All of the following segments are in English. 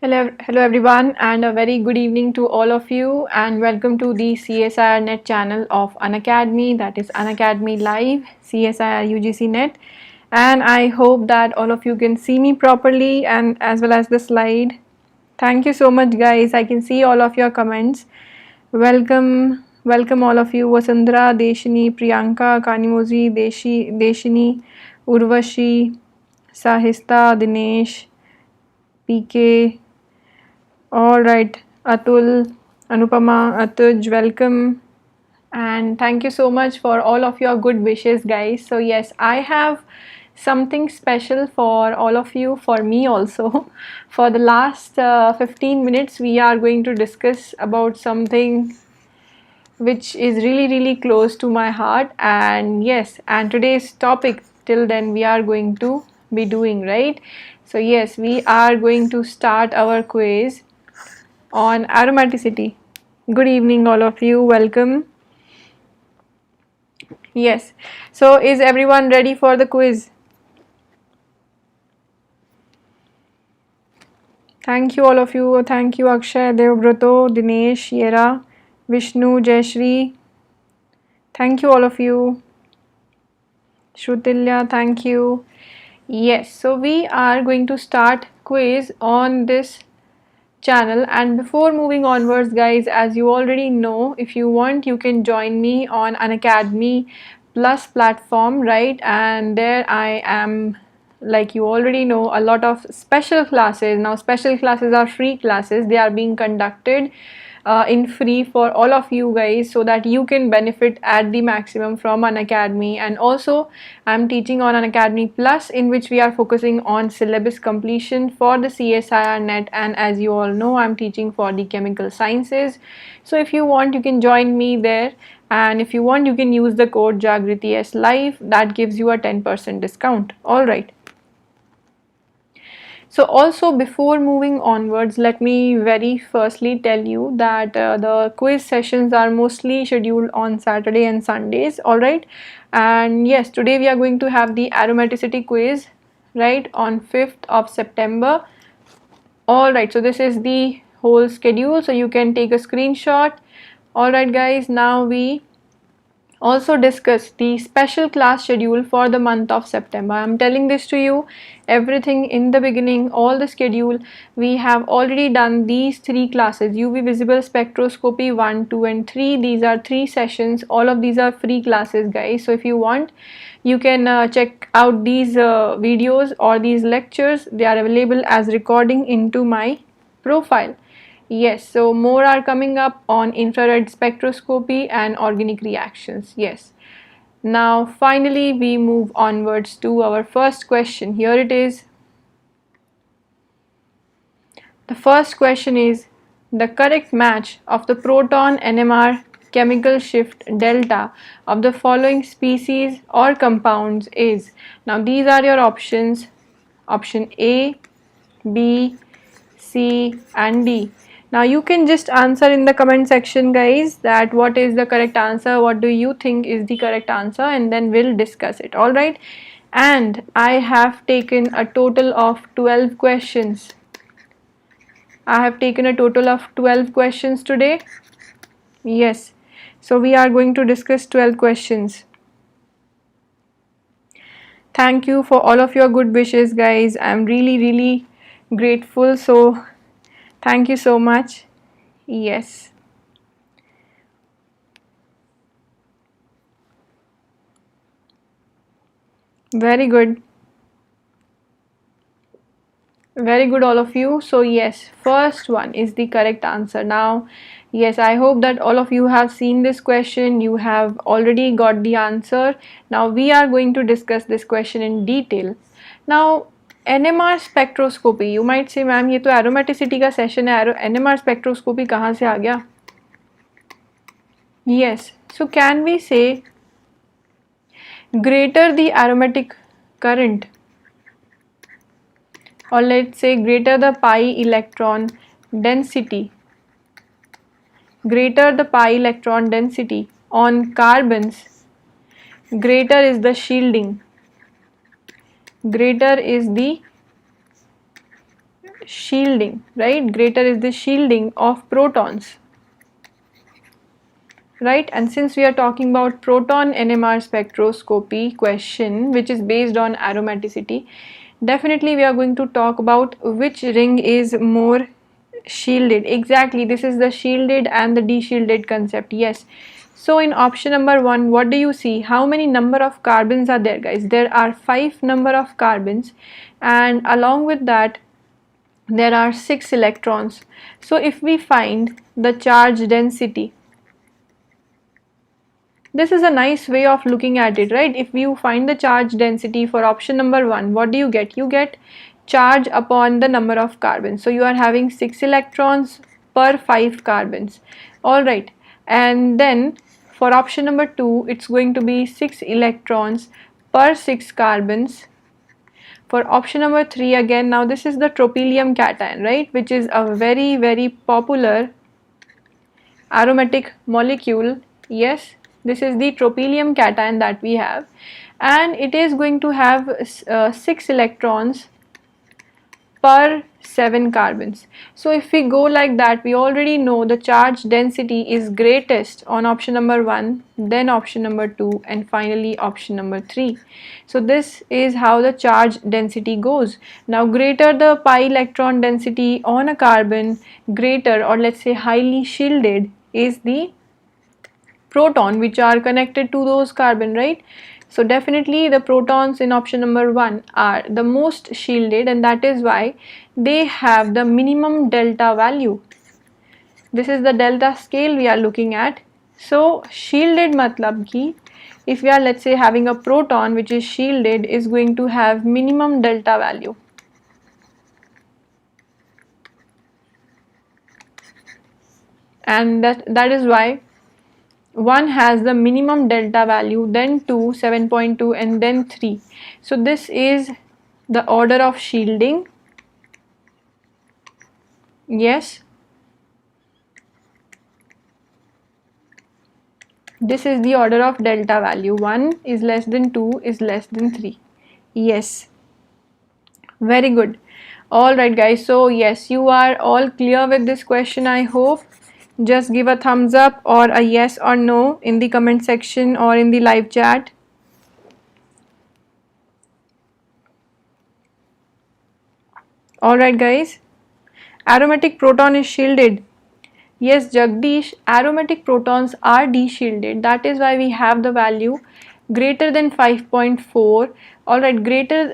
Hello everyone, and a very good evening to all of you, and welcome to the CSIR NET channel of Unacademy, that is Unacademy Live, CSIR UGC NET. And I hope that all of you can see me properly and as well as the slide. Thank you so much, guys. I can see all of your comments. Welcome all of you. Vasundhara, Deshini, Priyanka, Kanimoji, Deshini, Urvashi, Sahista, Dinesh, PK. All right, Atul, Anupama, Atuj, welcome. And thank you so much for all of your good wishes, guys. So yes, I have something special for all of you, for me also. For the last 15 minutes, we are going to discuss about something which is really close to my heart. And yes, and today's topic till then we are going to be doing, right? So yes, we are going to start our quiz on aromaticity. Good evening, all of you. Welcome. Yes. So, is everyone ready for the quiz? Thank you, all of you. Thank you, Akshay, Devbrato, Dinesh, Yera, Vishnu, Jayashri. Thank you, all of you. Shrutilya, thank you. Yes. So, we are going to start quiz on this channel, and before moving onwards, guys, as you already know, if you want, you can join me on Unacademy Plus platform, right? And there I am, like you already know, a lot of special classes. Now special classes are free classes. They are being conducted in free for all of you guys, so that you can benefit at the maximum from Unacademy. And also I'm teaching on Unacademy Plus, in which we are focusing on syllabus completion for the CSIR NET, and as you all know, I'm teaching for the chemical sciences. So if you want, you can join me there, and if you want, you can use the code JagritiSLive. That gives you a 10% discount. All right. So also, before moving onwards, let me very firstly tell you that the quiz sessions are mostly scheduled on Saturday and Sundays. All right. And yes, today we are going to have the aromaticity quiz, right, on 5th of September. All right. So this is the whole schedule, so you can take a screenshot. All right, guys. Now we also discuss the special class schedule for the month of September. I'm telling this to you, everything in the beginning, all the schedule. We have already done these three classes: UV visible spectroscopy 1, 2 and 3. These are three sessions. All of these are free classes, guys. So if you want, you can check out these videos or these lectures. They are available as recording into my profile. Yes, so more are coming up on infrared spectroscopy and organic reactions. Yes. Now finally we move onwards to our first question. Here it is. The first question is, the correct match of the proton NMR chemical shift delta of the following species or compounds is. Now these are your options. Option A, B, C and D. Now you can just answer in the comment section, guys, that what is the correct answer, what do you think is the correct answer, and then we'll discuss it. All right. And I have taken a total of 12 questions. I have taken a total of 12 questions today. Yes. So we are going to discuss 12 questions. Thank you for all of your good wishes, guys. I'm really grateful. So thank you so much. Yes. Very good. Very good, all of you. So yes, first one is the correct answer. Now yes, I hope that all of you have seen this question. You have already got the answer. Now we are going to discuss this question in detail. Now NMR spectroscopy, you might say, ma'am, ये तो aromaticity का session है, NMR spectroscopy कहाँ से आ गया? Yes, so can we say greater the aromatic current, or let's say greater the pi electron density, on carbons, greater is the shielding, greater is the shielding, right? Greater is the shielding of protons, right? And since we are talking about proton NMR spectroscopy question, which is based on aromaticity, definitely we are going to talk about which ring is more shielded. Exactly, this is the shielded and the de-shielded concept. Yes. So in option number 1, what do you see? How many number of carbons are there, guys? There are 5 number of carbons, and along with that there are 6 electrons. So if we find the charge density, this is a nice way of looking at it, right? If you find the charge density for option number 1, what do you get? You get charge upon the number of carbons. So you are having 6 electrons per 5 carbons. Alright, and then for option number 2, it's going to be 6 electrons per 6 carbons. For option number 3, again, now this is the tropylium cation, right, which is a very popular aromatic molecule. Yes, this is the tropylium cation that we have, and it is going to have 6 electrons per 7 carbons. So if we go like that, we already know the charge density is greatest on option number 1, then option number 2, and finally option number 3. So this is how the charge density goes. Now greater the pi electron density on a carbon, greater, or let's say highly shielded, is the proton which are connected to those carbon, right? So definitely the protons in option number 1 are the most shielded, and that is why they have the minimum delta value. This is the delta scale we are looking at. So shielded matlab ki, if we are, let's say, having a proton which is shielded, is going to have minimum delta value. And that is why 1 has the minimum delta value, then 2 7.2, and then 3. So this is the order of shielding. Yes, this is the order of delta value. 1 is less than 2 is less than 3. Yes, very good. Alright guys, so yes, you are all clear with this question, I hope. Just give a thumbs up or a yes or no in the comment section or in the live chat. Alright guys, aromatic proton is shielded. Yes, Jagdish, aromatic protons are de-shielded. That is why we have the value greater than 5.4. Alright, greater,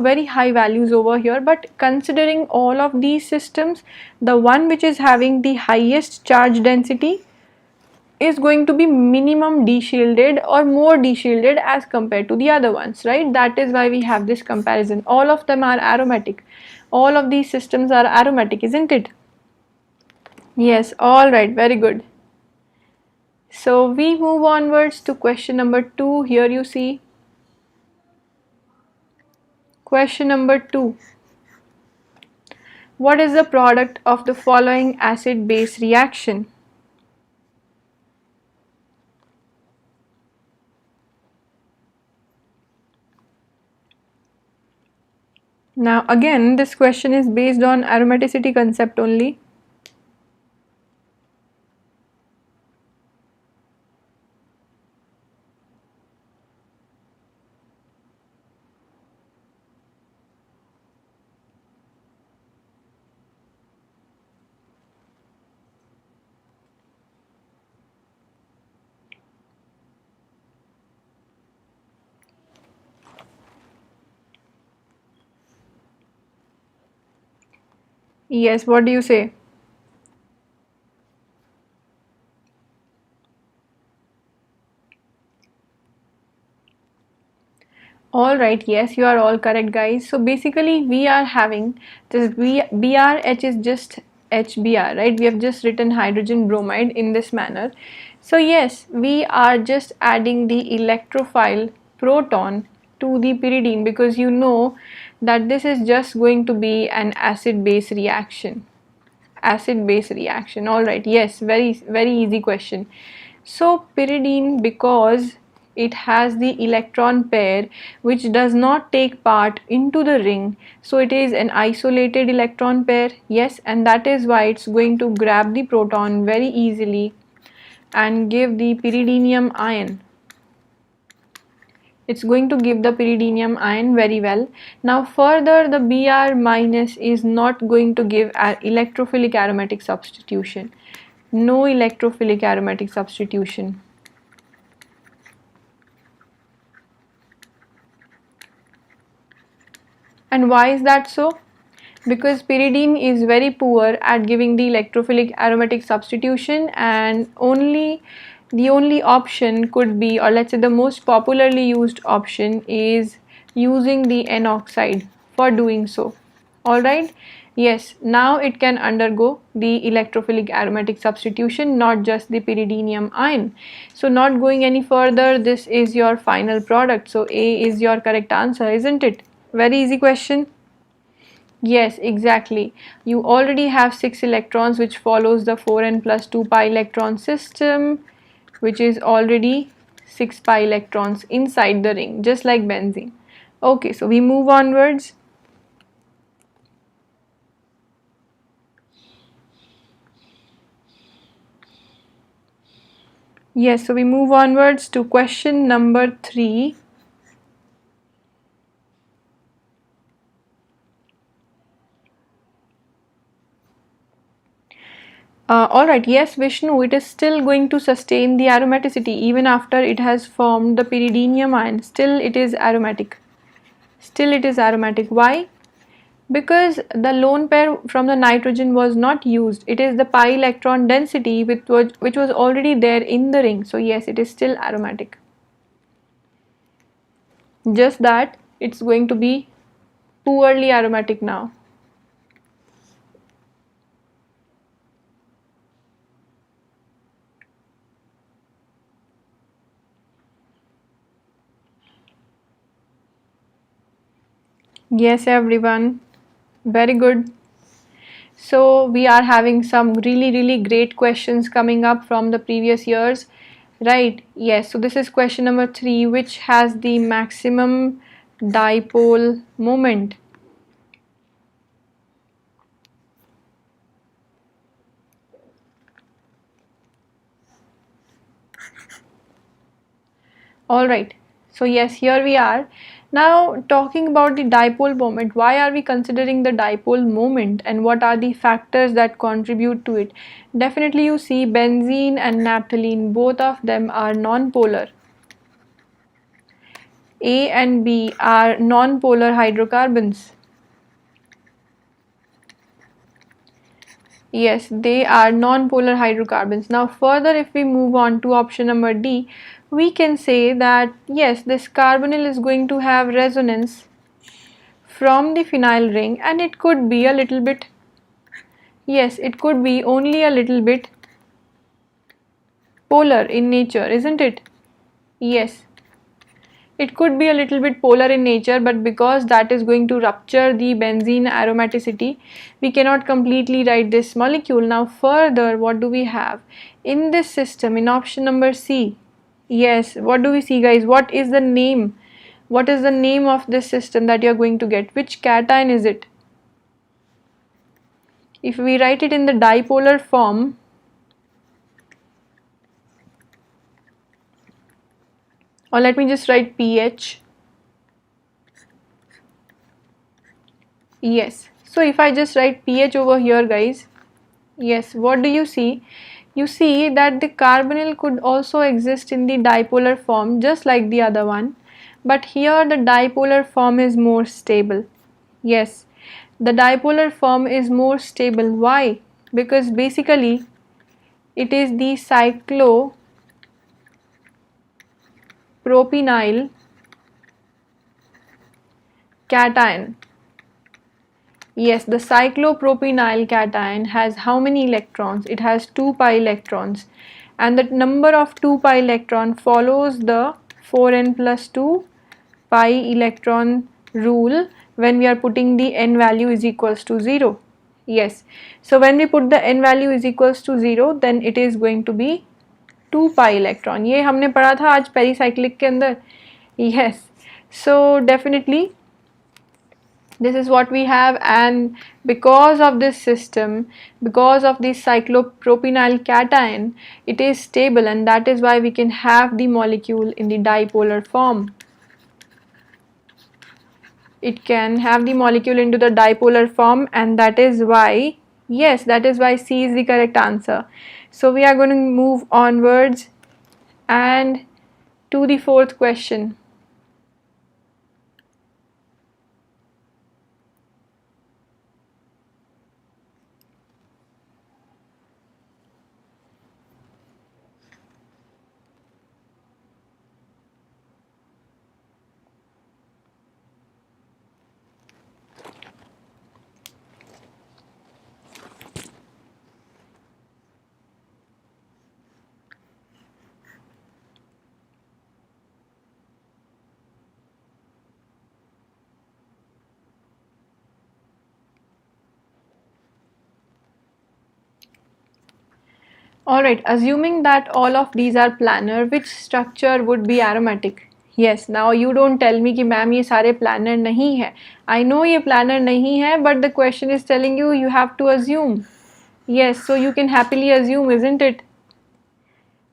very high values over here. But considering all of these systems, the one which is having the highest charge density is going to be minimum de-shielded or more de-shielded as compared to the other ones, right? That is why we have this comparison. All of them are aromatic. All of these systems are aromatic, isn't it? Yes, alright, very good. So we move onwards to question number 2. Here you see question number 2. What is the product of the following acid-base reaction? Now again, this question is based on aromaticity concept only. Yes, what do you say? Alright, yes, you are all correct guys. So basically we are having this BRH is just HBr, right? We have just written hydrogen bromide in this manner. So yes, we are just adding the electrophile proton to the pyridine, because you know that this is just going to be an acid-base reaction. Acid-base reaction. Alright, yes, very easy question. So pyridine, because it has the electron pair which does not take part into the ring, so it is an isolated electron pair. Yes, and that is why it's going to grab the proton very easily and give the pyridinium ion. It's going to give the pyridinium ion very well. Now further, the Br minus is not going to give an electrophilic aromatic substitution. No electrophilic aromatic substitution. And why is that so? Because pyridine is very poor at giving the electrophilic aromatic substitution, and the only option could be, or let's say the most popularly used option is using the N oxide for doing so. Alright, yes, now it can undergo the electrophilic aromatic substitution, not just the pyridinium ion. So not going any further, this is your final product. So A is your correct answer, isn't it? Very easy question. Yes, exactly. You already have 6 electrons, which follows the 4n plus 2 pi electron system, which is already 6 pi electrons inside the ring, just like benzene. Okay, so we move onwards. Yes, so we move onwards to question number 3. Alright, yes, Vishnu, it is still going to sustain the aromaticity even after it has formed the pyridinium ion. Still it is aromatic. Still it is aromatic. Why? Because the lone pair from the nitrogen was not used. It is the pi electron density which was already there in the ring. So yes, it is still aromatic. Just that it's going to be poorly aromatic now. Yes, everyone, very good. So we are having some really great questions coming up from the previous years, right? Yes, so this is question number 3, which has the maximum dipole moment. Alright, so yes, here we are. Now talking about the dipole moment, why are we considering the dipole moment and what are the factors that contribute to it? Definitely you see benzene and naphthalene, both of them are non-polar. A and B are non-polar hydrocarbons. Yes, they are non-polar hydrocarbons. Now further, if we move on to option number D, we can say that yes, this carbonyl is going to have resonance from the phenyl ring, and it could be a little bit, yes, it could be only a little bit polar in nature, isn't it? Yes, it could be a little bit polar in nature, but because that is going to rupture the benzene aromaticity, we cannot completely write this molecule. Now further, what do we have in this system in option number C? Yes, what do we see, guys? What is the name? What is the name of this system that you are going to get? Which cation is it? If we write it in the dipolar form, or let me just write pH. Yes, so if I just write pH over here, guys, yes, what do you see? You see that the carbonyl could also exist in the dipolar form just like the other one, but here the dipolar form is more stable. Yes, the dipolar form is more stable. Why? Because basically it is the cyclopropynyl cation. Yes, the cyclopropynyl cation has how many electrons? It has 2 pi electrons, and the number of 2 pi electron follows the 4n plus 2 pi electron rule when we are putting the n value is equals to 0. Yes, so when we put the n value is equals to 0, then it is going to be 2 pi electron, ये हमने पढ़ा था आज pericyclic के अंदर. Yes, so definitely this is what we have, and because of this system, because of this cyclopropenyl cation, it is stable, and that is why we can have the molecule in the dipolar form. It can have the molecule into the dipolar form, and that is why, yes, that is why C is the correct answer. So we are going to move onwards and to the fourth question. Alright, assuming that all of these are planar, which structure would be aromatic? Yes, now you don't tell me कि ma'am ये सारे planar नहीं है. I know ये planar नहीं है, but the question is telling you, you have to assume. Yes, so you can happily assume, isn't it?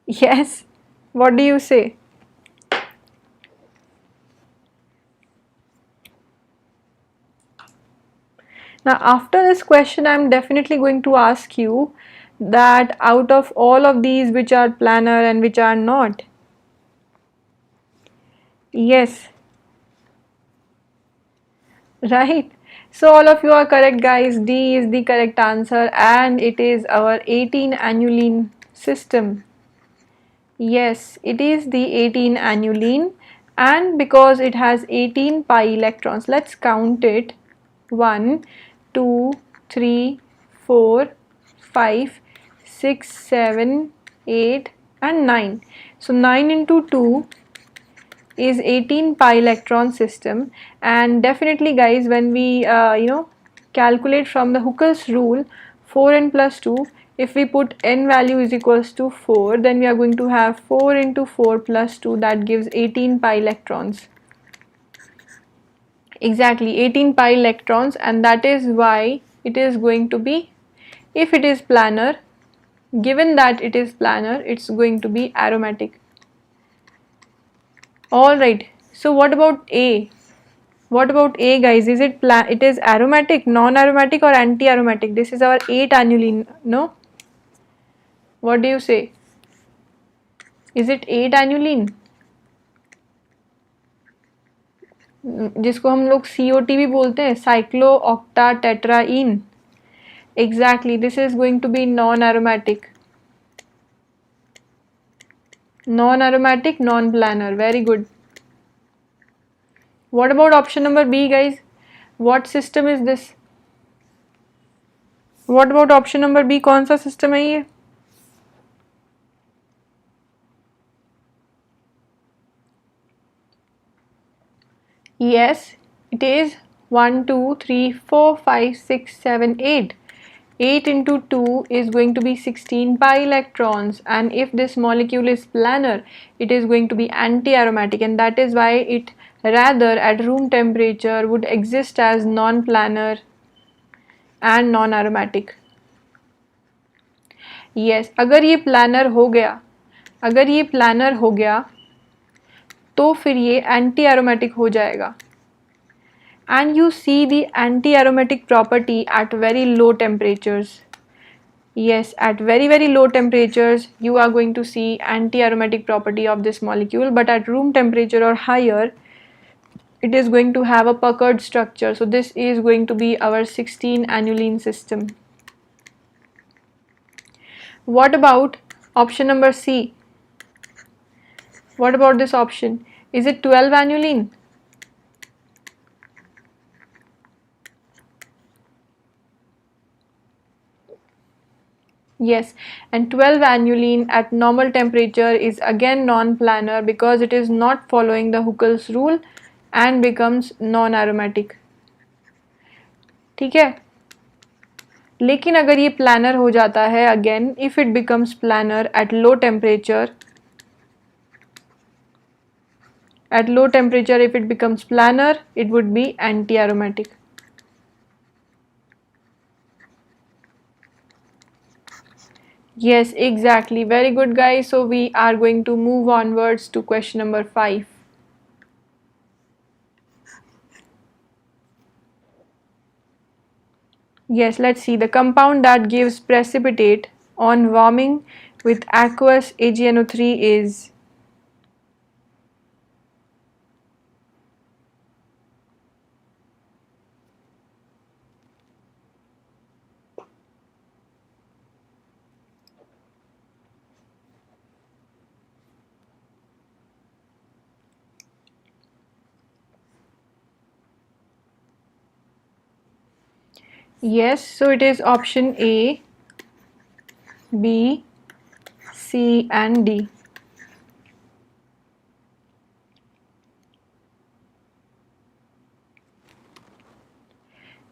Yes, what do you say? Now after this question, I am definitely going to ask you that out of all of these, which are planar and which are not? Yes, right. So all of you are correct, guys. D is the correct answer, and it is our 18 annuline system. Yes, it is the 18 annuline, and because it has 18 pi electrons, let's count it. 1, 2, 3, 4, 5, 6, 7, 8 and 9. So 9 into 2 is 18 pi electron system, and definitely guys, when we calculate from the Huckel's rule, 4n plus 2, if we put n value is equals to 4, then we are going to have 4 into 4 plus 2, that gives 18 pi electrons. Exactly, 18 pi electrons, and that is why it is going to be, if it is planar, given that it is planar, it's going to be aromatic. Alright, so what about A? What about A, guys? Is it it is aromatic, non-aromatic or anti-aromatic? This is our 8 annuline, no? What do you say? Is it 8 annuline? जिसको हम लोग COT भी बोलते हैं, cyclooctatetraene. Exactly, this is going to be non-aromatic. Non-aromatic, non-planar. Very good. What about option number B, guys? What system is this? What about option number B? कौन सा system है ये? Yes, it is 1, 2, 3, 4, 5, 6, 7, 8. 8 into 2 is going to be 16 pi electrons, and if this molecule is planar, it is going to be anti-aromatic, and that is why it rather at room temperature would exist as non-planar and non-aromatic. Yes, अगर ये planar हो गया, अगर ये planar हो गया तो फिर ये anti-aromatic हो जाएगा. And you see the anti-aromatic property at very low temperatures. Yes, at very low temperatures you are going to see anti-aromatic property of this molecule, but at room temperature or higher it is going to have a puckered structure. So this is going to be our 16 annuline system. What about option number C? What about this option? Is it 12 annuline? Yes, and 12 annuline at normal temperature is again non-planar because it is not following the Huckel's rule and becomes non-aromatic. ठीक है? लेकिन अगर ये planar हो जाता है, again if it becomes planar at low temperature, if it becomes planar, it would be anti-aromatic. Yes, exactly. Very good, guys. So we are going to move onwards to question number 5. Yes, let's see. The compound that gives precipitate on warming with aqueous AgNO3 is. Yes, so it is option A, B, C and D.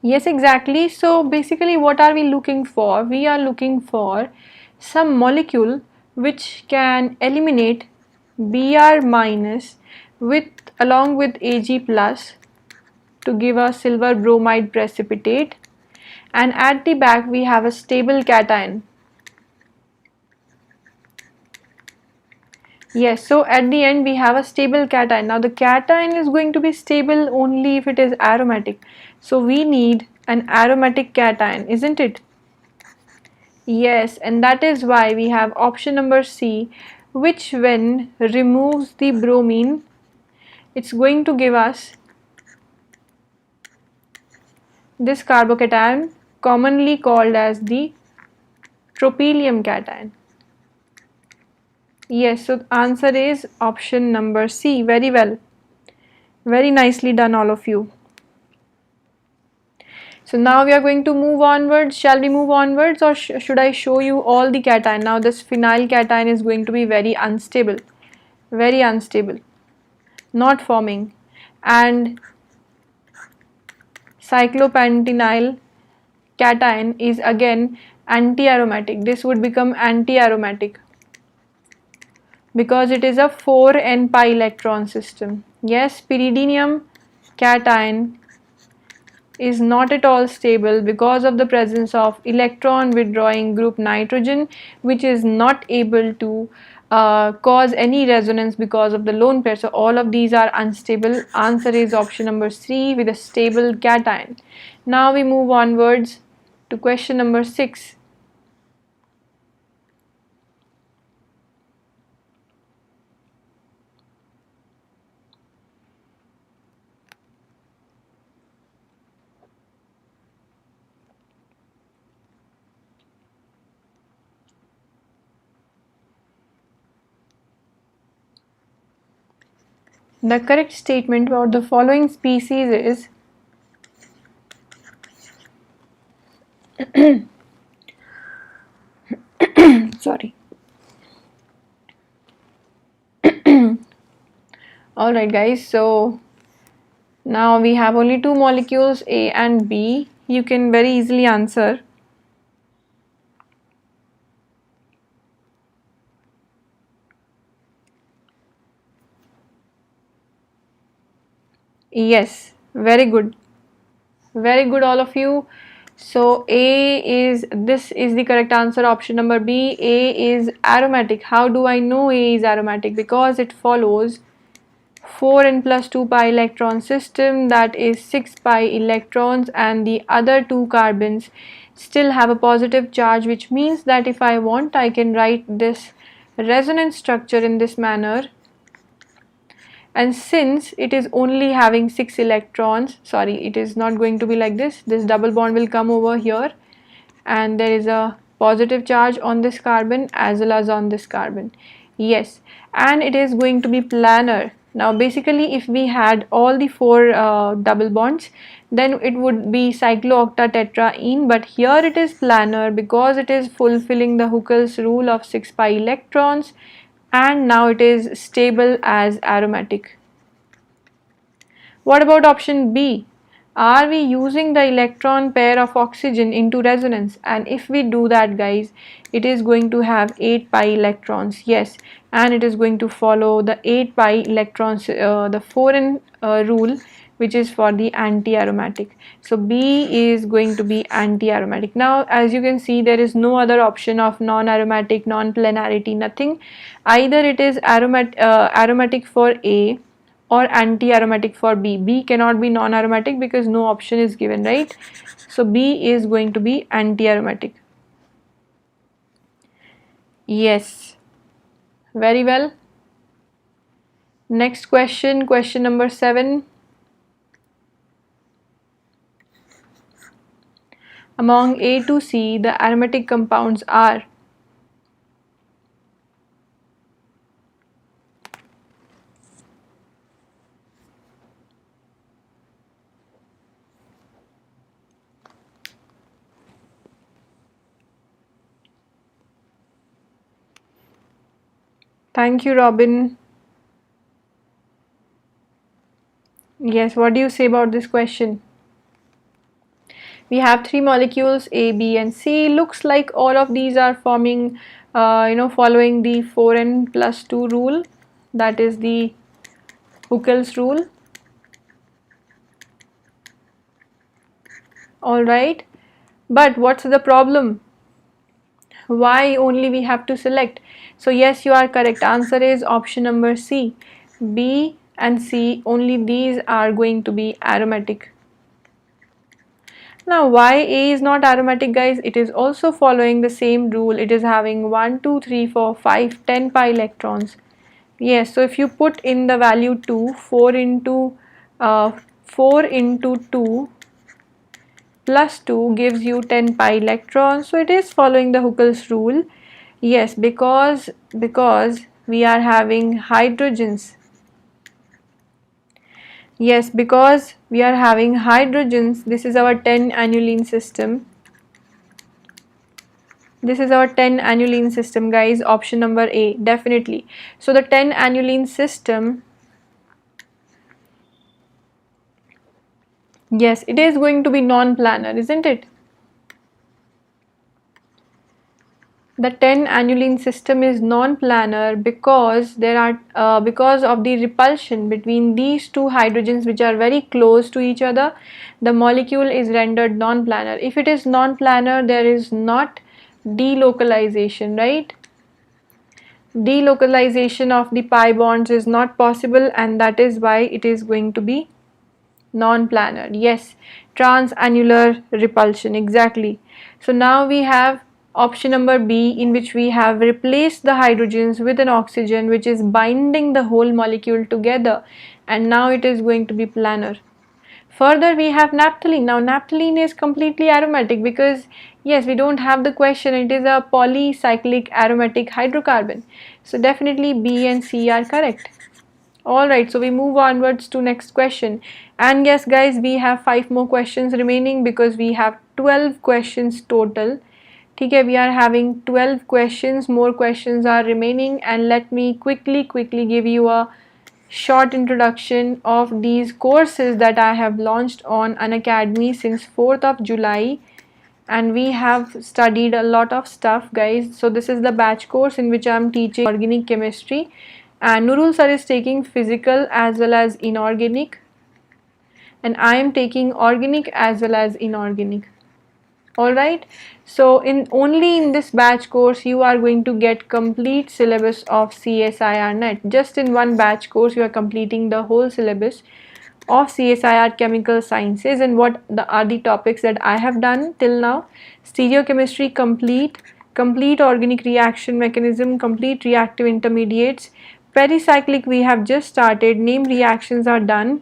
Yes, exactly. So basically what are we looking for? We are looking for some molecule which can eliminate Br minus with along with Ag plus to give a silver bromide precipitate, and at the back we have a stable cation. Yes, so at the end we have a stable cation. Now the cation is going to be stable only if it is aromatic. So we need an aromatic cation, isn't it? Yes, and that is why we have option number C, which when removes the bromine, it's going to give us this carbocation commonly called as the tropylium cation. Yes, so the answer is option number C. Very well. Very nicely done, all of you. So now we are going to move onwards. Shall we move onwards, or should I show you all the cation? Now this phenyl cation is going to be very unstable, not forming, and cyclopentenyl cation is again anti-aromatic. This would become anti-aromatic because it is a 4n pi electron system. Yes, pyridinium cation is not at all stable because of the presence of electron withdrawing group nitrogen, which is not able to cause any resonance because of the lone pair. So all of these are unstable. Answer is option number C with a stable cation. Now we move onwards to question number 6. The correct statement about the following species is sorry. Alright guys, so now we have only two molecules, A and B. You can very easily answer. Yes, very good. Very good, all of you. So this is the correct answer, option number B. A is aromatic. How do I know A is aromatic? Because it follows 4n plus 2 pi electron system, that is 6 pi electrons, and the other two carbons still have a positive charge, which means that if I want, I can write this resonance structure in this manner. And since it is only having 6 electrons, sorry, it is not going to be like this. This double bond will come over here, and there is a positive charge on this carbon as well as on this carbon. Yes, and it is going to be planar. Now basically if we had all the four double bonds, then it would be cyclooctatetraene, but here it is planar because it is fulfilling the Huckel's rule of 6 pi electrons, and now it is stable as aromatic. What about option B? are we using the electron pair of oxygen into resonance? And if we do that, guys, it is going to have 8 pi electrons. Yes, and it is going to follow the 8 pi electrons, the foreign rule, which is for the anti-aromatic. So B is going to be anti-aromatic. Now as you can see, there is no other option of non-aromatic, non-planarity, nothing. Either it is aromatic for A or anti-aromatic for B. B cannot be non-aromatic because no option is given, right? So B is going to be anti-aromatic. Yes, very well. Next question, question number 7. Among A to C, the aromatic compounds are. Thank you, Robin. Yes, what do you say about this question? We have 3 molecules A, B and C. Looks like all of these are forming, following the 4n plus 2 rule, that is the Huckel's rule. Alright, but what's the problem? Why only we have to select? So yes, you are correct. Answer is option number C. B and C, only these are going to be aromatic. Now why A is not aromatic, guys? It is also following the same rule. It is having 1, 2, 3, 4, 5, 10 pi electrons. Yes, so if you put in the value 2, 4 into 2 plus 2 gives you 10 pi electrons. So it is following the Huckel's rule. Yes, because we are having hydrogens. Yes, because we are having hydrogens. This is our 10 aniline system. This is our 10 aniline system, guys. Option number A, definitely. So the 10 aniline system, yes, it is going to be non-planar, isn't it? The 10 aniline system is non-planar because there are because of the repulsion between these two hydrogens which are very close to each other. The molecule is rendered non-planar. If it is non-planar, there is not delocalization, right? Delocalization of the pi bonds is not possible, and that is why it is going to be non-planar. Yes, transannular repulsion, exactly. So now we have option number B, in which we have replaced the hydrogens with an oxygen which is binding the whole molecule together, and now it is going to be planar. Further, we have naphthalene. Now naphthalene is completely aromatic because yes, we don't have the question, it is a polycyclic aromatic hydrocarbon. So definitely B and C are correct. Alright, so we move onwards to next question. And yes guys, we have 5 more questions remaining because we have 12 questions total. Okay, we are having 12 questions, more questions are remaining, and let me quickly give you a short introduction of these courses that I have launched on Unacademy since 4th of July, and we have studied a lot of stuff, guys. So this is the batch course in which I am teaching organic chemistry, and Nurul sir is taking physical as well as inorganic, and I am taking organic as well as inorganic. Alright, so only in this batch course you are going to get complete syllabus of CSIR NET. Just in one batch course you are completing the whole syllabus of CSIR Chemical Sciences. And what are the topics that I have done till now? Stereochemistry complete, complete organic reaction mechanism, complete reactive intermediates, pericyclic we have just started, name reactions are done,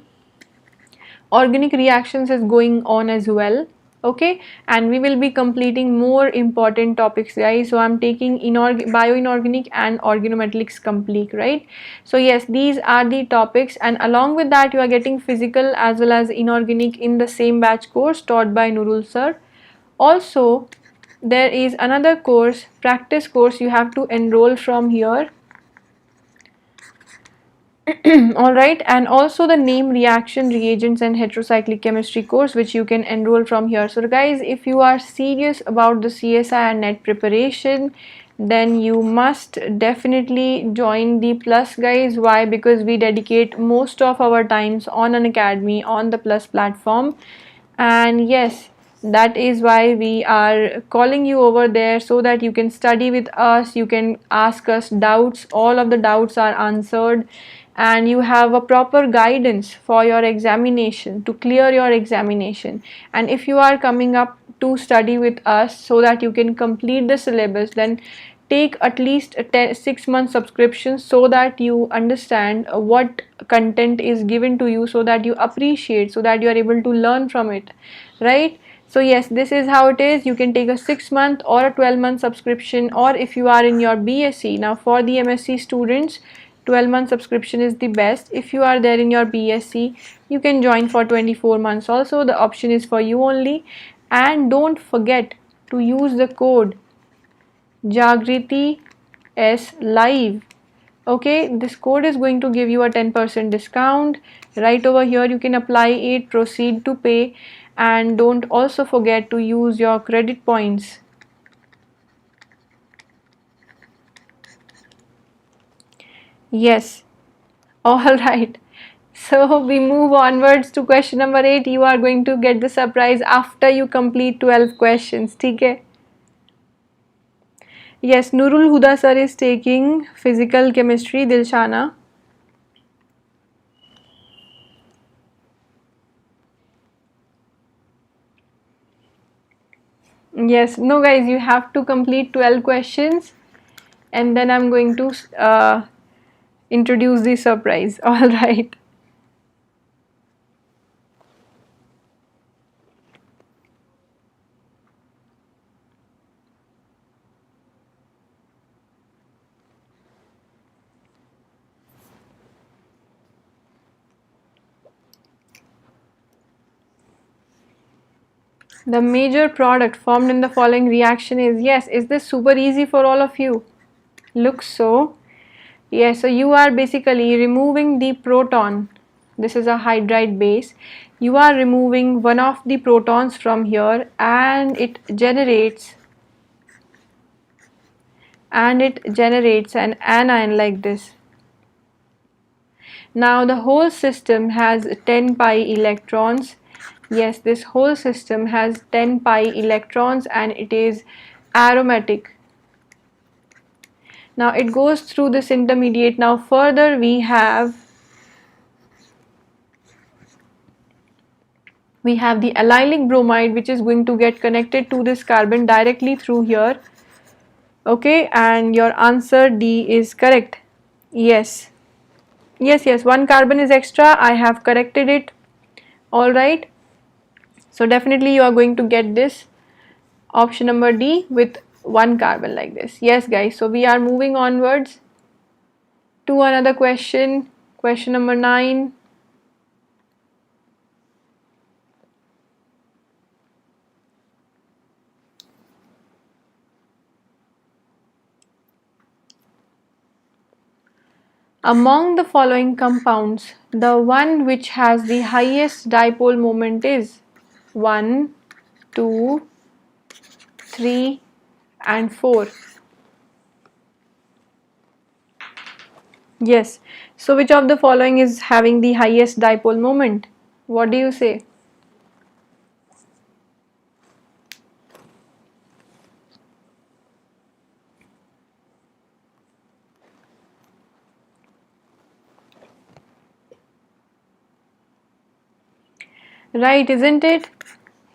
organic reactions is going on as well. Okay, and we will be completing more important topics, guys. So I'm taking bioinorganic and organometallics complete, right? So yes, these are the topics, and along with that you are getting physical as well as inorganic in the same batch course taught by Nurul sir. Also there is another course, practice course, you have to enroll from here. Alright, and also the name, reaction, reagents, and heterocyclic chemistry course, which you can enroll from here. So guys, if you are serious about the CSIR NET preparation, then you must definitely join the Plus, guys. Why? Because we dedicate most of our times on Unacademy, on the Plus platform. And yes, that is why we are calling you over there, so that you can study with us, you can ask us doubts, all of the doubts are answered, and you have a proper guidance for your examination, to clear your examination. And if you are coming up to study with us so that you can complete the syllabus, then take at least a 6 month subscription, so that you understand what content is given to you, so that you appreciate, so that you are able to learn from it, right? So yes, this is how it is. You can take a 6 month or a 12 month subscription, or if you are in your BSc, now for the MSc students, 12-month subscription is the best. If you are there in your BSc, you can join for 24 months also. The option is for you only. And don't forget to use the code JagritiSLive. Okay, this code is going to give you a 10% discount. Right over here you can apply it, proceed to pay, and don't also forget to use your credit points. Yes. All right. So we move onwards to question number 8. You are going to get the surprise after you complete 12 questions. Okay? Yes, Nurul Huda sir is taking physical chemistry, Dilshana. Yes, no guys, you have to complete 12 questions, and then I'm going to introduce the surprise. All right. The major product formed in the following reaction is, yes, is this super easy for all of you? Looks so. Yes, so you are basically removing the proton. This is a hydride base. You are removing one of the protons from here, and it generates an anion like this. Now the whole system has 10 pi electrons. Yes, this whole system has 10 pi electrons, and it is aromatic. Now it goes through this intermediate. Now further we have the allylic bromide, which is going to get connected to this carbon directly through here. Okay, and your answer D is correct. Yes. Yes, one carbon is extra. I have corrected it. All right. So definitely you are going to get this option number D with one carbon like this. Yes, guys. So we are moving onwards to another question. Question number 9. Among the following compounds, the one which has the highest dipole moment is 1, 2, 3, and 4. Yes. So which of the following is having the highest dipole moment? What do you say? Right, isn't it?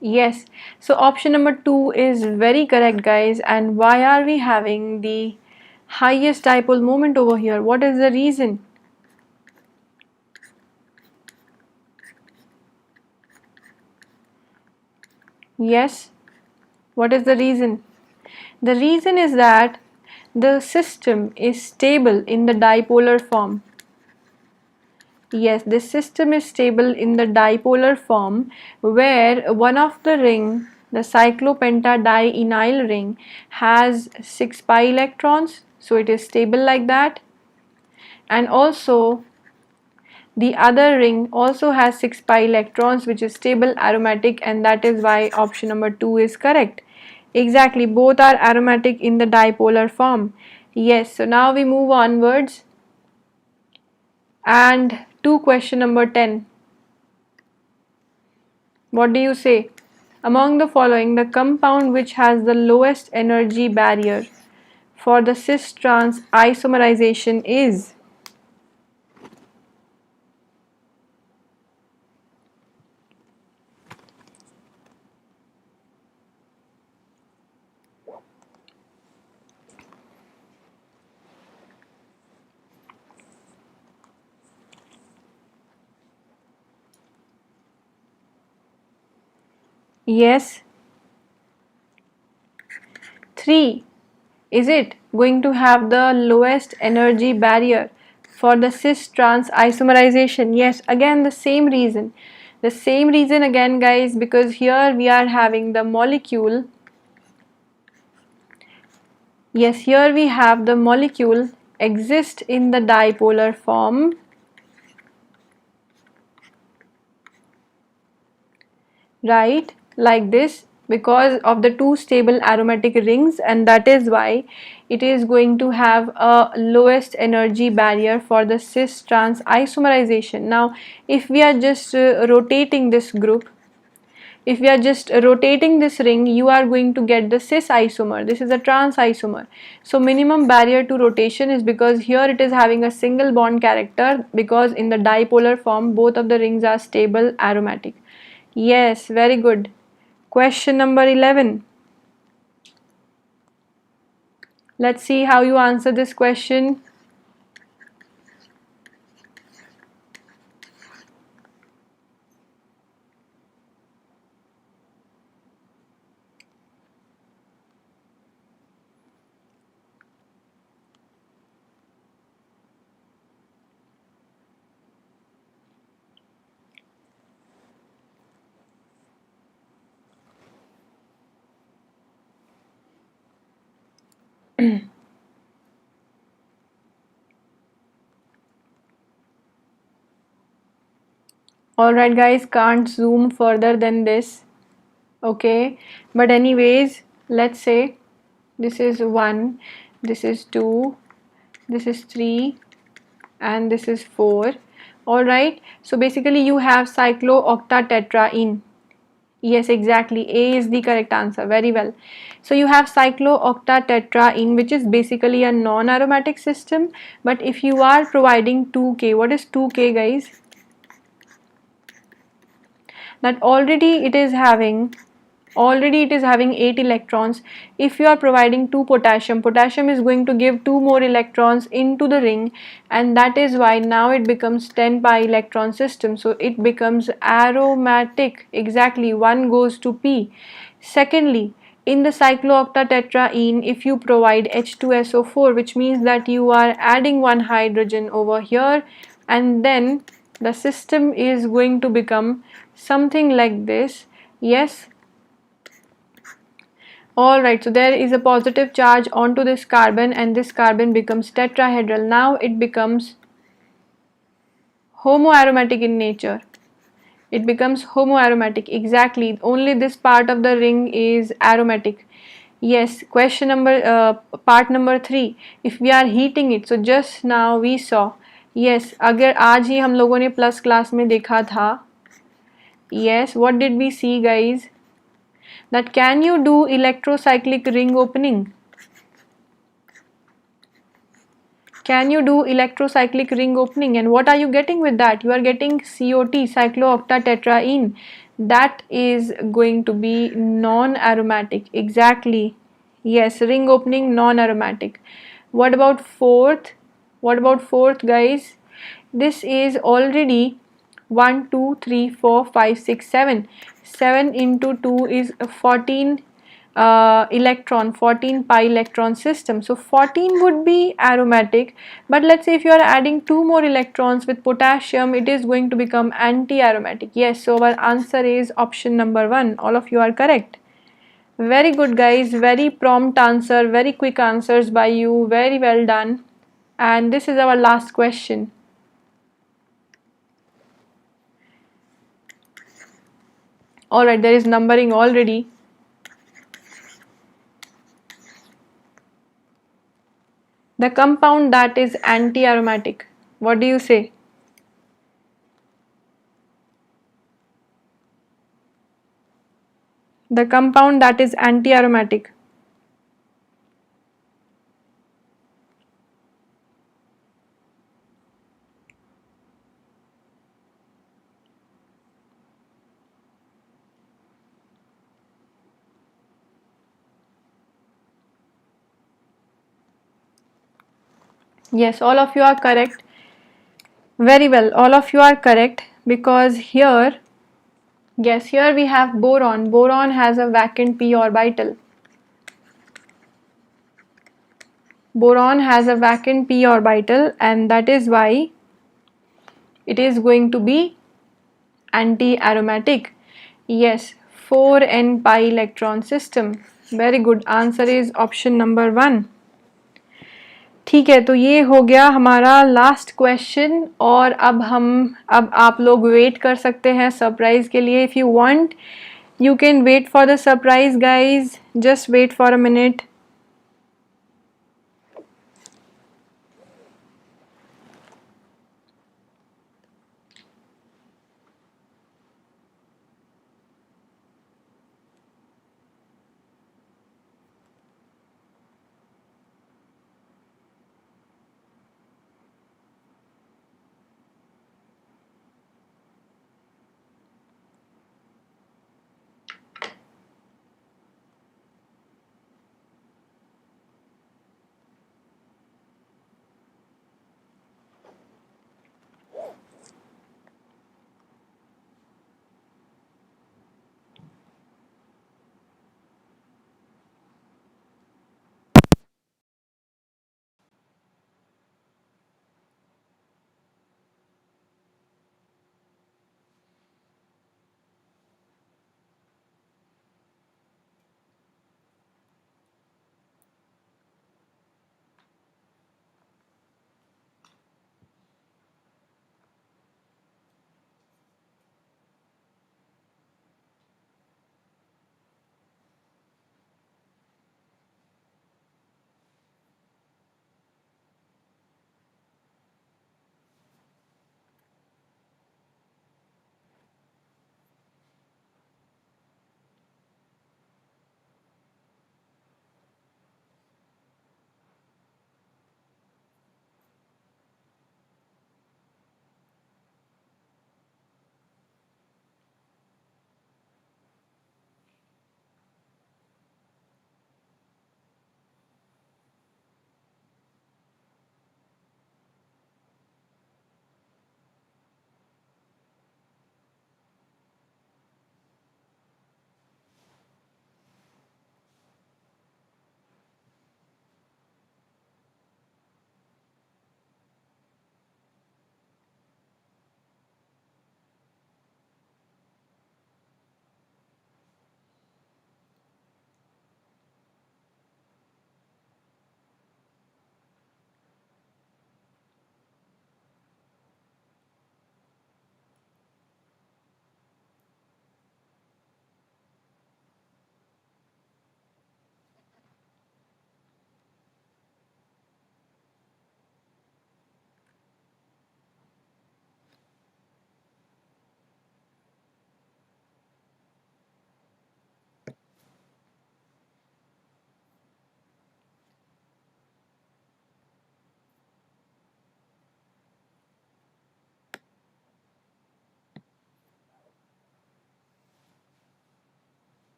Yes. So option number 2 is very correct, guys. And why are we having the highest dipole moment over here? What is the reason? Yes. What is the reason? The reason is that the system is stable in the dipolar form. Yes, this system is stable in the dipolar form, where one of the ring, the cyclopentadienyl ring, has 6 pi electrons, so it is stable like that. And also The other ring also has 6 pi electrons, which is stable aromatic, and that is why option number 2 is correct. Exactly, both are aromatic in the dipolar form. Yes, so now we move onwards and to question number 10. What do you say? Among the following, the compound which has the lowest energy barrier for the cis-trans isomerization is? Yes. 3. Is it going to have the lowest energy barrier for the cis-trans isomerization? Yes, again the same reason. The same reason again, guys, because here we are having the molecule. Yes, here we have the molecule exist in the dipolar form, right, like this, because of the two stable aromatic rings, and that is why it is going to have a lowest energy barrier for the cis-trans isomerization. Now if we are just rotating this group, if we are just rotating this ring, you are going to get the cis isomer. This is a trans isomer. So minimum barrier to rotation is because here it is having a single bond character, because in the dipolar form both of the rings are stable aromatic. Yes, very good. Question number 11. Let's see how you answer this question. Alright guys, can't zoom further than this. Okay, but anyways, let's say this is 1, this is 2, this is 3, and this is 4. Alright, so basically you have cyclooctatetraene. Yes, exactly, A is the correct answer. Very well. So you have cyclooctatetraene, which is basically a non-aromatic system, but if you are providing 2K, what is 2K, guys? That already it is having 8 electrons. If you are providing 2 potassium, potassium is going to give 2 more electrons into the ring, and that is why now it becomes 10 pi electron system, so it becomes aromatic. Exactly, 1 goes to P. Secondly, in the cyclooctatetraene, if you provide H2SO4, which means that you are adding 1 hydrogen over here, and then the system is going to become something like this. Yes. Alright, so there is a positive charge onto this carbon, and this carbon becomes tetrahedral. Now it becomes homoaromatic in nature. It becomes homoaromatic. Exactly, only this part of the ring is aromatic. Yes, question number part number 3. If we are heating it, so just now we saw, yes, अगर आज ही हम लोगों ने plus class में देखा था, yes, what did we see, guys? That can you do electrocyclic ring opening? Can you do electrocyclic ring opening? And what are you getting with that? You are getting COT, cyclooctatetraene. That is going to be non-aromatic. Exactly. Yes, ring opening, non-aromatic. What about fourth? What about fourth, guys? This is already 1, 2, 3, 4, 5, 6, 7. 7 into 2 is 14 electron, 14 pi electron system. So 14 would be aromatic, but let's say if you are adding 2 more electrons with potassium, it is going to become anti-aromatic. Yes, so our answer is option number 1. All of you are correct. Very good, guys. Very prompt answer, very quick answers by you. Very well done. And this is our last question. Alright, there is numbering already. The compound that is anti-aromatic. What do you say? The compound that is anti-aromatic. Yes, all of you are correct. Very well, all of you are correct, because here, yes, here we have boron. Boron has a vacant p orbital. Boron has a vacant p orbital, and that is why it is going to be anti-aromatic. Yes, 4n pi electron system. Very good. Answer is option number 1. ठीक है, तो ये हो गया हमारा last question, और अब आप लोग वेट कर सकते हैं सरप्राइज के लिए. If you want you can wait for the surprise, guys. Just wait for a minute.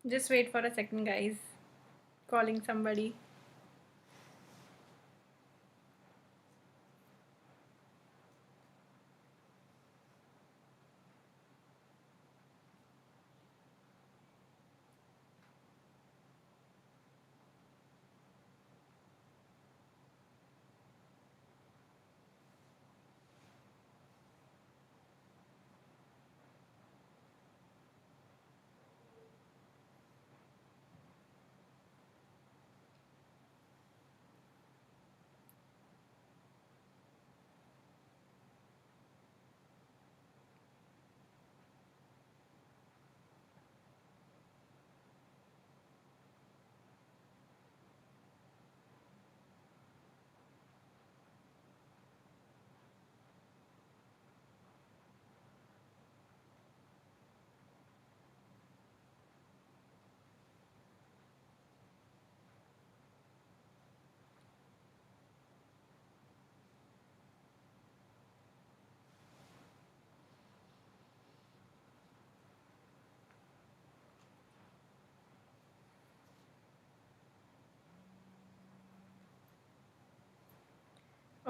Just wait for a second, guys. Calling somebody.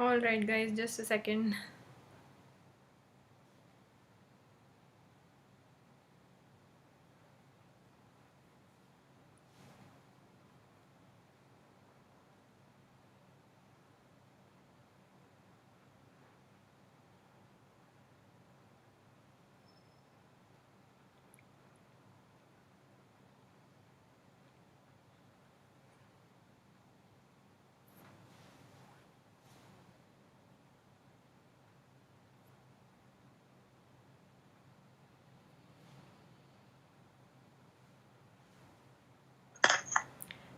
Alright, guys, just a second.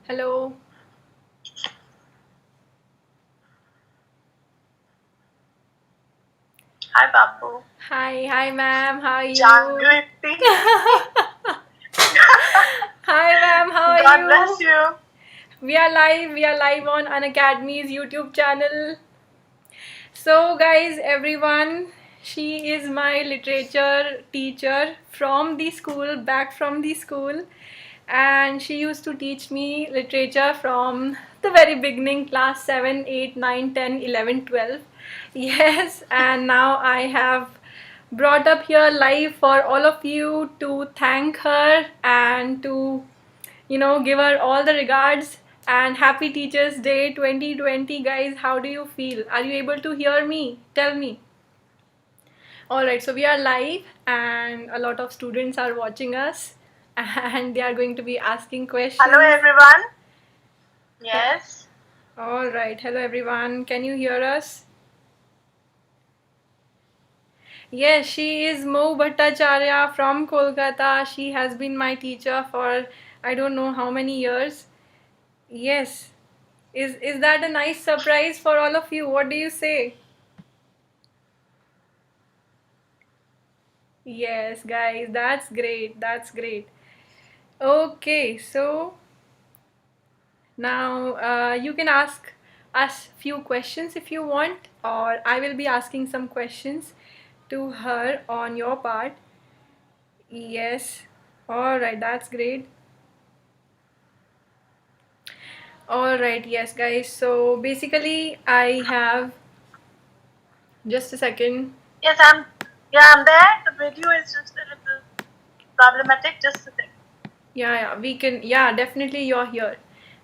Hello. Hi, Babu. Hi, ma'am. How are you? Jagriti. Hi, ma'am. How are God you? bless you. We are live on Unacademy's YouTube channel. So, guys, everyone, she is my literature teacher from the school, back from the school, and she used to teach me literature from the very beginning, class 7, 8, 9, 10, 11, 12. Yes, and now I have brought up here live for all of you to thank her and to give her all the regards and happy Teachers Day 2020. Guys, how do you feel? Are you able to hear me? Tell me. Alright, so we are live and a lot of students are watching us and they are going to be asking questions. Hello, everyone. Yes. Alright, hello everyone. Can you hear us? Yes, she is Mo Bhattacharya from Kolkata. She has been my teacher for I don't know how many years. Yes. Is that a nice surprise for all of you? What do you say? Yes, guys, that's great. That's great. Okay, so now you can ask us few questions if you want, or I will be asking some questions to her on your part. Yes. All right, that's great. All right, yes, guys. So basically, I have just a second. Yes, I'm there. The video is just a little problematic. Just a second. Yeah, we can. Yeah, definitely, you're here.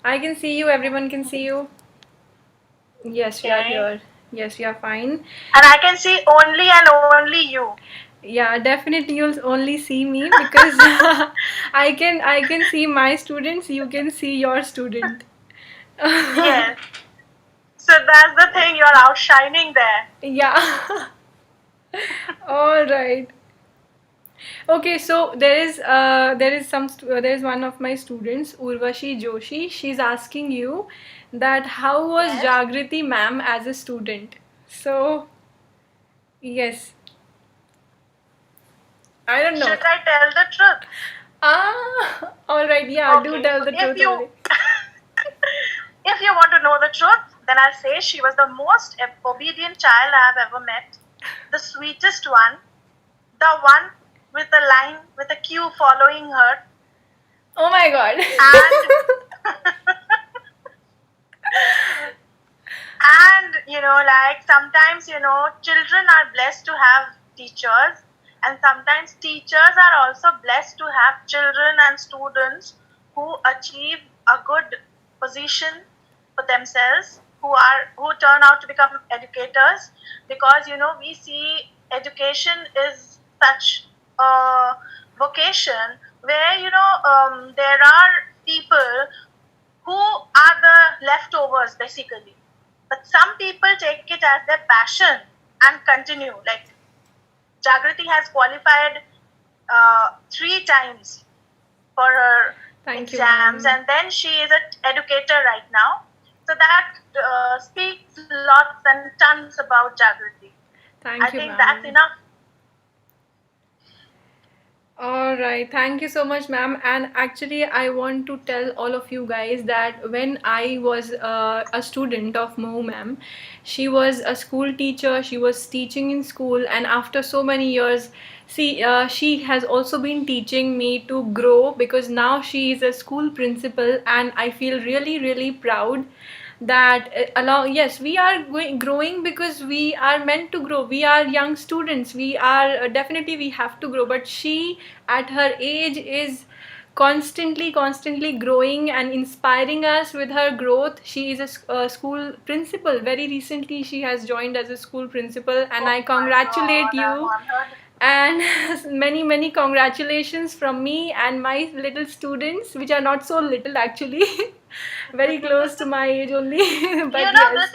I can see you. Everyone can see you. Yes, we are Okay. here. Yes, we are fine. And I can see only and only you. Yeah, definitely you'll only see me because I can see my students, you can see your student. Yes. So that's the thing. You're outshining there. Yeah. All right. Okay, so there is one of my students, Urvashi Joshi. She's asking you that how was Yes. Jagriti ma'am as a student? So yes, I don't know. Should I tell the truth? All right, yeah, do Okay. tell So the truth only. if you want to know the truth, then I'll say she was the most obedient child I have ever met, the sweetest one, the one with a line with a queue following her, Oh my god. and like sometimes children are blessed to have teachers, and sometimes teachers are also blessed to have children and students who achieve a good position for themselves, who turn out to become educators, because we see education is such a vocation where there are people who are the leftovers basically, but some people take it as their passion and continue. Like Jagriti has qualified 3 times for her Thank you, exams, ma'am. and then she is an educator right now. So that speaks lots and tons about Jagriti. Thank I you, think that's ma'am. enough. All right, thank you so much, ma'am. And actually, I want to tell all of you guys that when I was a student of Mo ma'am, she was a school teacher. She was teaching in school, and after so many years, she has also been teaching me to grow because now she is a school principal, and I feel really, really proud that along, yes, we are growing because we are meant to grow. We are young students, we are definitely we have to grow, but she at her age is constantly growing and inspiring us with her growth. She is a school principal. Very recently she has joined as a school principal, and Oh I my congratulate God, I'm you. honored. And many congratulations from me and my little students, which are not so little actually, very close to my age only. You But know, yes,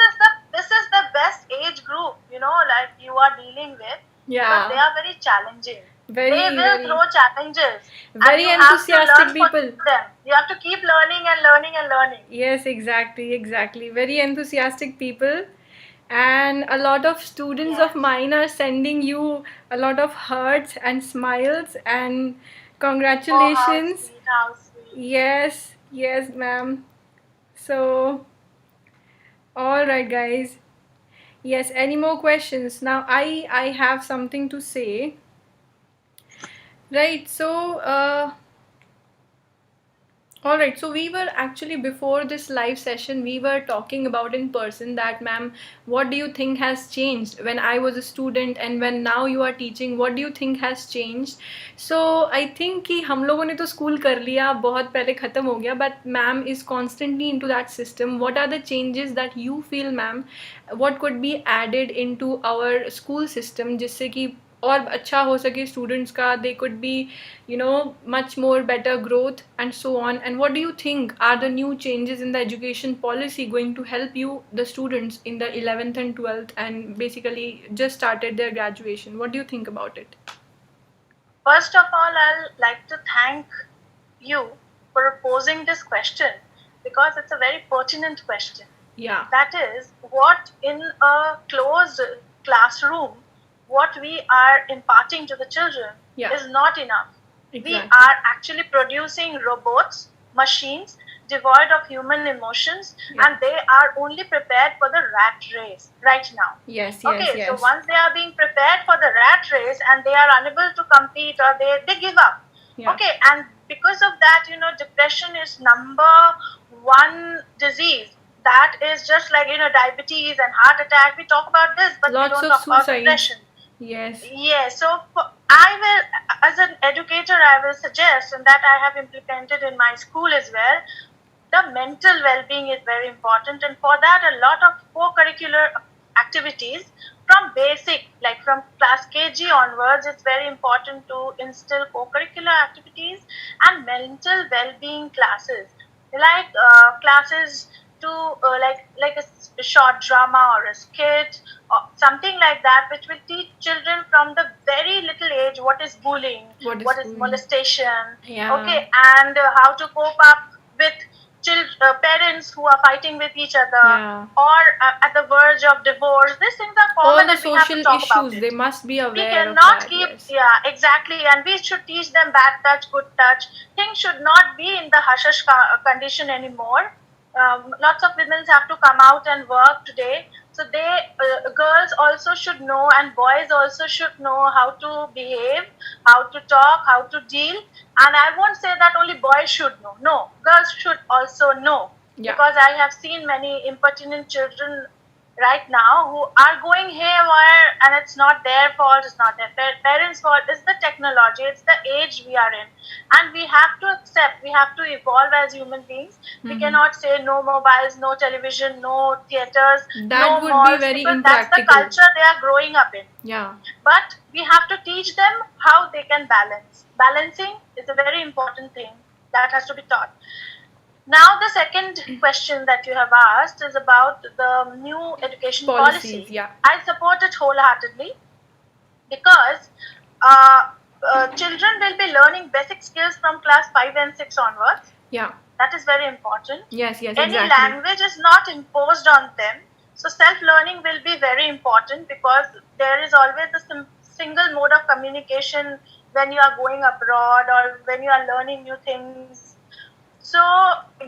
this is the best age group, you know, like you are dealing with, because they yeah, are very challenging. They will very throw challenges, and very you have to learn enthusiastic for people. them. You have to keep learning and learning and learning. Yes, exactly. Very enthusiastic people. And a lot of students of Yes. mine are sending you a lot of hearts and smiles and Oh, how congratulations. sweet, how sweet. Yes, ma'am. So, all right, guys. Yes, any more questions? Now, I have something to say. Right. So, all right, so we were actually before this live session, we were talking about in person that, ma'am, what do you think has changed when I was a student and when now you are teaching? What do you think has changed? So I think कि हम लोगों ने तो school कर लिया, बहुत पहले खत्म हो गया, but ma'am is constantly into that system. What are the changes that you feel, ma'am? What could be added into our school system जिससे कि और अच्छा हो सके students का, they could be, you know, much more better growth and so on. And what do you think are the new changes in the education policy going to help you, the students in the 11th and 12th, and basically just started their graduation? What do you think about it? First of all, I'll like to thank you for posing this question, because it's a very pertinent question. Yeah. That is, what in a closed classroom, what we are imparting to the children is not enough. Exactly. We are actually producing robots, machines devoid of human emotions, and they are only prepared for the rat race right now. Yes. Okay, so once they are being prepared for the rat race and they are unable to compete, or they give up. Yeah. Okay, and because of that, you know, depression is #1 disease. That is just like, you know, diabetes and heart attack. We talk about this, but Lots we don't of talk about suicides. depression. Yes. Yes, so I will, as an educator, I will suggest, and that I have implemented in my school as well, the mental well-being is very important, and for that a lot of co-curricular activities from basic, like from class KG onwards, it's very important to instill co-curricular activities and mental well-being classes, like classes to like a short drama or a skit or something like that, which will teach children from the very little age what is bullying, what is molestation, okay, and how to cope up with parents who are fighting with each other, or at the verge of divorce. These things are common, and we have to talk about it. They must be aware. We cannot keep, yeah, exactly, and we should teach them bad touch, good touch. Things should not be in the hush-hush condition anymore. Lots of women have to come out and work today, so girls also should know, and boys also should know how to behave, how to talk, how to deal. And I won't say that only boys should know. No, girls should also know. Yeah. Because I have seen many impertinent children right now who are going haywire, and it's not their fault, it's not their parents' fault, it's the technology, it's the age we are in. And we have to accept, we have to evolve as human beings. We cannot say no mobiles, no television, no theaters, no malls, because that's the culture they are growing up in. Yeah. But we have to teach them how they can balance. Balancing is a very important thing that has to be taught. Now, the second question that you have asked is about the new education policy. Yeah. I support it wholeheartedly, because children will be learning basic skills from class 5 and 6 onwards. Yeah. That is very important. Yes, Any language is not imposed on them. So self-learning will be very important, because there is always a single mode of communication when you are going abroad or when you are learning new things. So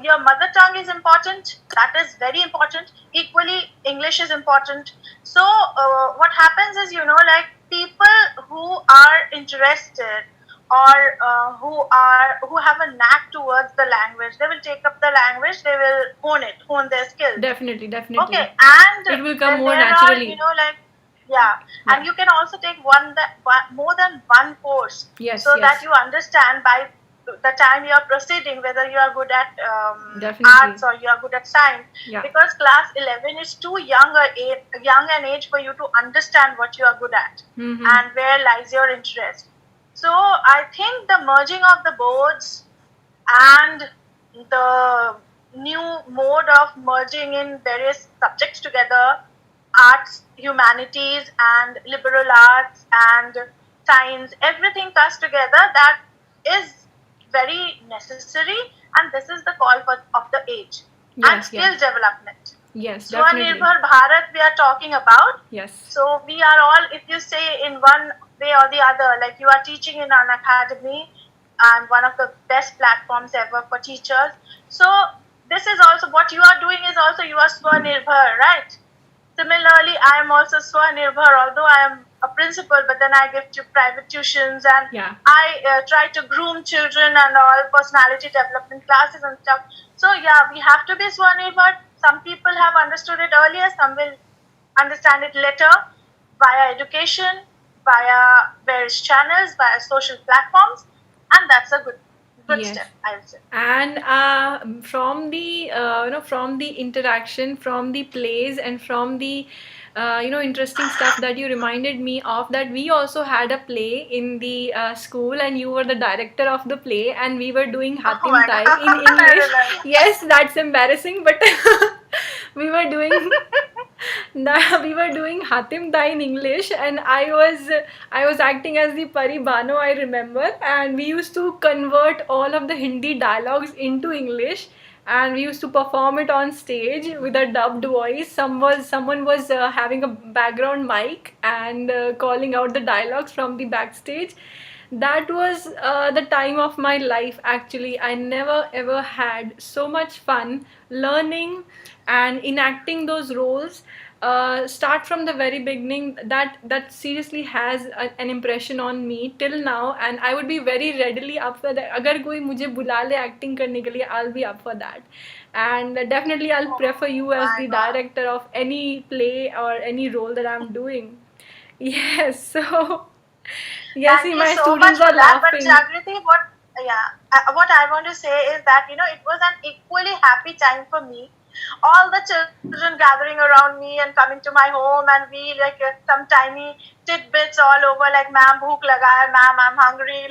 your mother tongue is important. That is very important. Equally, English is important. So what happens is, you know, like people who are interested, or who have a knack towards the language. They will take up the language, they will hone their skills. Definitely, definitely. Okay, and it will come then more there naturally. are, like, yeah, Yeah. and you can also take more than one course, Yes, so yes. that you understand by the time you are proceeding whether you are good at Definitely. arts or you are good at science. Yeah. Because class 11 is too young an age for you to understand what you are good at and where lies your interest. So I think the merging of the boards and the new mode of merging in various subjects together, arts, humanities, and liberal arts and science, everything comes together, that is very necessary, and this is the call of the age. And skill development. Yes, definitely. Swanirbar Bharat we are talking about. Yes. So we are all, if you say in one way or the other, like you are teaching in Unacademy, and one of the best platforms ever for teachers. So this is also what you are doing, is also you are Swanirbar, right? Similarly, I am also Swanirbar, although I am a principal, but then I give to private tuitions, and I try to groom children and all, personality development classes and stuff. So yeah, we have to be Swanirbar. Some people have understood it earlier, some will understand it later, via education, via various channels, via social platforms, and that's a good step, I would say. And from the from the interaction, from the plays, and from the interesting stuff that you reminded me of, that we also had a play in the school, and you were the director of the play, and we were doing Hatim Tai in English. Yes, that's embarrassing, but we were doing we were doing Hatim Tai in English, and I was acting as the Pari Bano, I remember, and we used to convert all of the Hindi dialogues into English, and we used to perform it on stage with a dubbed voice. Someone was having a background mic and calling out the dialogues from the backstage. That was the time of my life, actually. I never ever had so much fun learning and enacting those roles. Start from the very beginning. That seriously has an impression on me till now, and I would be very readily up for that. Agar koi mujhe bula le acting karne ke liye, I'll be up for that. And definitely I'll prefer you as the director of any play or any role that I'm doing. Yes. So yes, Thank my you so students much are for that. But laughing. Jagriti, what I want to say is that it was an equally happy time for me. All the children gathering around me and coming to my home, and we like some tiny tidbits all over, like ma'am bhook laga hai, ma'am I'm hungry,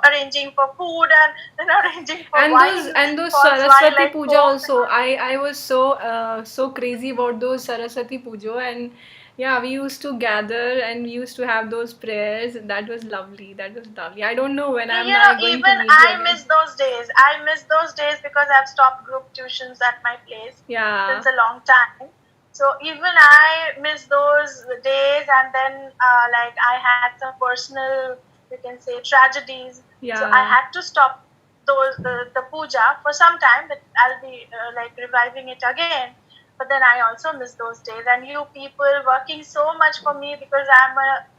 arranging for food, and then arranging for wine. And those Saraswati Puja also. I was so crazy about those Saraswati Puja, and yeah, we used to gather and we used to have those prayers. That was lovely. That was lovely. I don't know when I'm going to even meet you I again. miss those days. I miss those days because I've stopped group tuitions at my place since a long time. So even I miss those days, and then like I had some personal, you can say, tragedies. So I had to stop the puja for some time, but I'll be like reviving it again. But then I also miss those days, and you people working so much for me, because I'm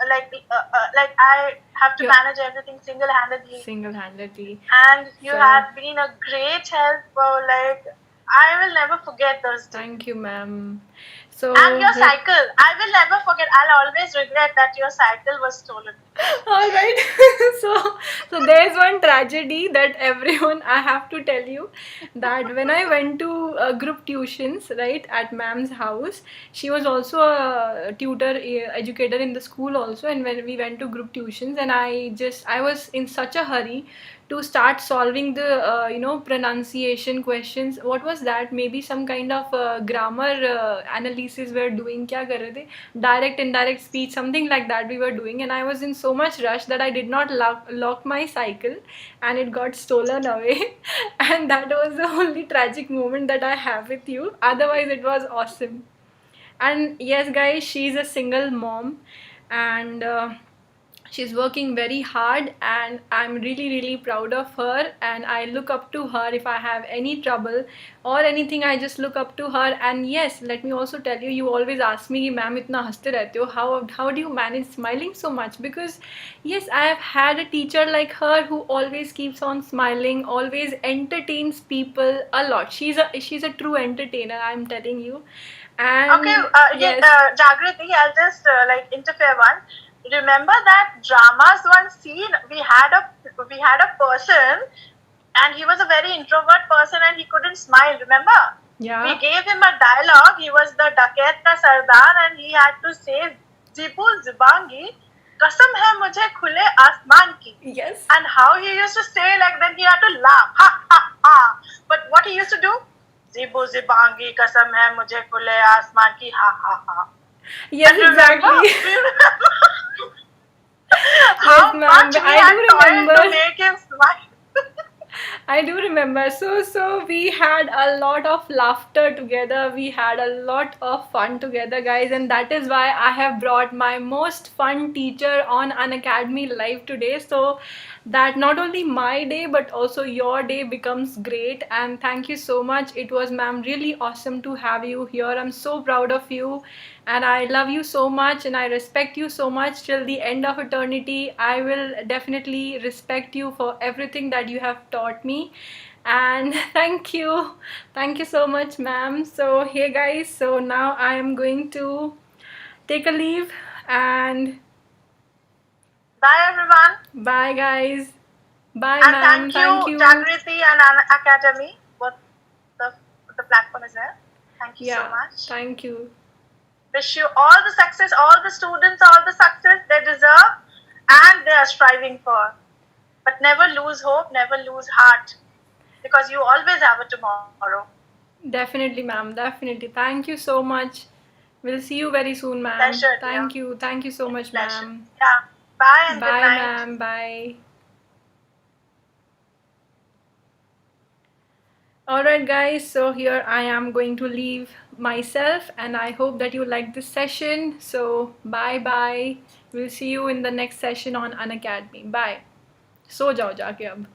like I have to manage everything single-handedly. And you have been a great help. Like I will never forget those days. Thank you, ma'am. So and your cycle, I will never forget. I'll always regret that your cycle was stolen. All right. so there's one tragedy that everyone, I have to tell you, that when I went to group tuitions, right, at ma'am's house, she was also a tutor, educator in the school also, and when we went to group tuitions, and I was in such a hurry to start solving the pronunciation questions. What was that? Maybe some kind of grammar analysis we're doing. Kya kar rahe the? Direct indirect speech, something like that we were doing, and I was in so much rush that I did not lock my cycle, and it got stolen away. And that was the only tragic moment that I have with you. Otherwise it was awesome. And yes guys, she's a single mom, and she's working very hard, and I'm really proud of her, and I look up to her. If I have any trouble or anything, I just look up to her. And yes, let me also tell you, you always ask me, ma'am itna haste rehte ho, how do you manage smiling so much? Because yes, I have had a teacher like her who always keeps on smiling, always entertains people a lot. She's a true entertainer, I'm telling you. And Okay, yes, Jagriti, I'll just like interfere one. Remember that drama's one scene? We had a person, and he was a very introvert person, and he couldn't smile. Remember? yeah, We gave him a dialogue. He was the Daket ka Sardar, and he had to say, "Zibu Zibangi, kasam hai mujhe khule asman ki." yes, And how he used to say, like, then he had to laugh, ha ha ha. But what he used to do? Zibu Zibangi, kasam hai mujhe khule asman ki, ha ha ha. yes, And remember, exactly. do you remember how Yes, ma'am. much we I had do toiled remember. to make him smile? I do remember. So we had a lot of laughter together. We had a lot of fun together, guys, and that is why I have brought my most fun teacher on Unacademy live today. So that not only my day but also your day becomes great. And thank you so much. It was, ma'am, really awesome to have you here. I'm so proud of you, and I love you so much, and I respect you so much till the end of eternity. I will definitely respect you for everything that you have taught me. And thank you so much, ma'am. So hey guys, so now I am going to take a leave, and Bye, everyone. bye guys, bye And ma'am, thank you, thank you. Jagriti and Unacademy. Both the platform is there. Thank you so Yeah, much. thank you. Wish you all the success, all the students, all the success they deserve and they are striving for. But never lose hope, never lose heart, because you always have a tomorrow. Definitely, ma'am, definitely. Thank you so much. We'll see you very soon, ma'am. Pleasure, dear. Thank you so much, Pleasure. ma'am. Yeah. Bye and good Bye, night. ma'am. Bye. Alright, guys, so here I am going to leave myself, and I hope that you like this session. So, bye bye. We'll see you in the next session on Unacademy. Bye. So jao jaake ab.